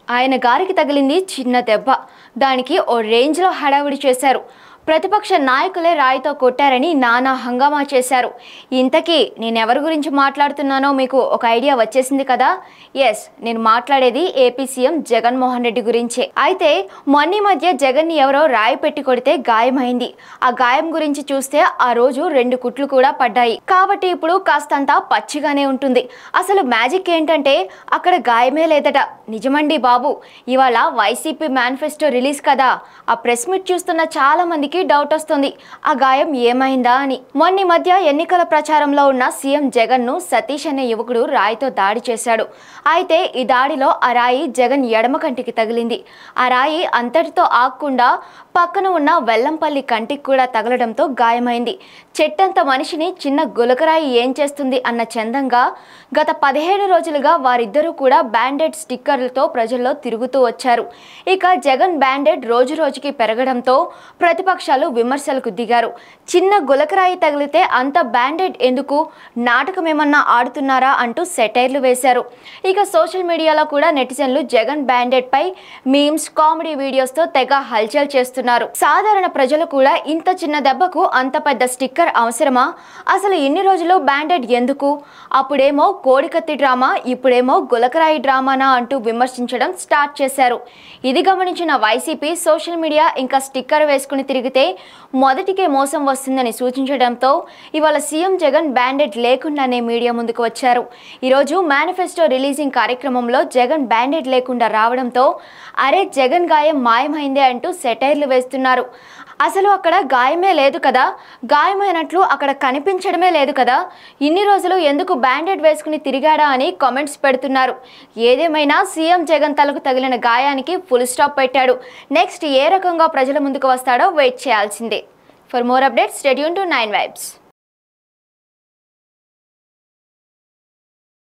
ఆయన గారికి తగిలింది చిన్న దెబ్బ. దానికి ఓ రేంజ్లో హడావిడి చేశారు. ప్రతిపక్ష నాయకులే రాయితో కొట్టారని నానా హంగామా చేశారు. ఇంతకీ నేనెవరి గురించి మాట్లాడుతున్నానో మీకు ఒక ఐడియా వచ్చేసింది కదా? ఎస్, నేను మాట్లాడేది ఏపీ సీఎం జగన్మోహన్ రెడ్డి గురించే. అయితే మొన్న మధ్య జగన్ని ఎవరో రాయి పెట్టి కొడితే గాయమైంది. ఆ గాయం గురించి చూస్తే ఆ రోజు 2 కుట్లు కూడా పడ్డాయి. కాబట్టి ఇప్పుడు కాస్తంతా పచ్చిగానే ఉంటుంది. అసలు మ్యాజిక్ ఏంటంటే అక్కడ గాయమే లేదట. నిజమండి బాబు, ఇవాళ వైసీపీ మేనిఫెస్టో రిలీజ్ కదా. ఆ ప్రెస్ మీట్ చూస్తున్న చాలా మందికి డౌట్ వస్తుంది, ఆ గాయం ఏమైందా అని. మొన్న మధ్య ఎన్నికల ప్రచారంలో ఉన్న సీఎం జగన్ ను సతీష్ అనే యువకుడు రాయితో దాడి చేశాడు. అయితే ఈ దాడిలో ఆ రాయి జగన్ ఎడమ కంటికి తగిలింది. ఆ రాయి అంతటితో ఆగకుండా పక్కన ఉన్న వెల్లంపల్లి కంటికి కూడా తగలడంతో గాయమైంది. చెట్టంత మనిషిని చిన్న గులకరాయి ఏం చేస్తుంది అన్న చందంగా గత 17 రోజులుగా వారిద్దరూ కూడా బ్యాండెడ్ స్టిక్కర్లతో ప్రజల్లో తిరుగుతూ వచ్చారు. ఇక జగన్ బ్యాండెడ్ రోజు రోజుకి పెరగడంతో ప్రతిపక్షాలు విమర్శలకు దిగారు. చిన్న గులకరాయి తగిలితే అంత బ్యాండెడ్ ఎందుకు, నాటకం ఏమన్నా ఆడుతున్నారా అంటూ సెటైర్లు వేశారు. ఇక సోషల్ మీడియాలో కూడా నెటిజన్లు జగన్ బ్యాండెడ్ పై మీమ్స్, కామెడీ వీడియోస్ తో తెగ హల్చల్ చేస్తున్నారు. సాధారణ ప్రజలు కూడా ఇంత చిన్న దెబ్బకు అంత పెద్ద స్టిక్కర్ అవసరమా, అసలు ఇన్ని రోజులు బ్యాండెడ్ ఎందుకు, అప్పుడేమో కోడికత్తి డ్రామా, ఇప్పుడేమో గులకరాయి డ్రామానా అంటూ విమర్శించడం స్టార్ట్ చేశారు. ఇది గమనించిన వైసీపీ సోషల్ మీడియా ఇంకా స్టిక్కర్ వేసుకుని తిరిగితే మొదటికే మోసం వస్తుందని సూచించడంతో ఇవాళ సీఎం జగన్ బ్యాండెడ్ లేకుండానే మీడియా ముందుకు వచ్చారు. ఈరోజు మేనిఫెస్టో రిలీజింగ్ కార్యక్రమంలో జగన్ బ్యాండెడ్ లేకుండా రావడంతో అరే జగన్ గాయం మాయమైందే అంటూ సెటైర్లు వేస్తున్నారు. అసలు అక్కడ గాయమే లేదు కదా, గాయమైనట్లు అక్కడ కనిపించడమే లేదు కదా, ఇన్ని రోజులు ఎందుకు బ్యాండెడ్ వేసుకుని తిరిగాడా అని కామెంట్స్ పెడుతున్నారు. ఏదేమైనా సీఎం జగన్ తలకు తగిలిన గాయానికి ఫుల్ స్టాప్ పెట్టాడు. నెక్స్ట్ ఏ రకంగా ప్రజల ముందుకు వస్తాడో వెయిట్ చేయాల్సిందే. For more updates stay tuned to 9 Vibes.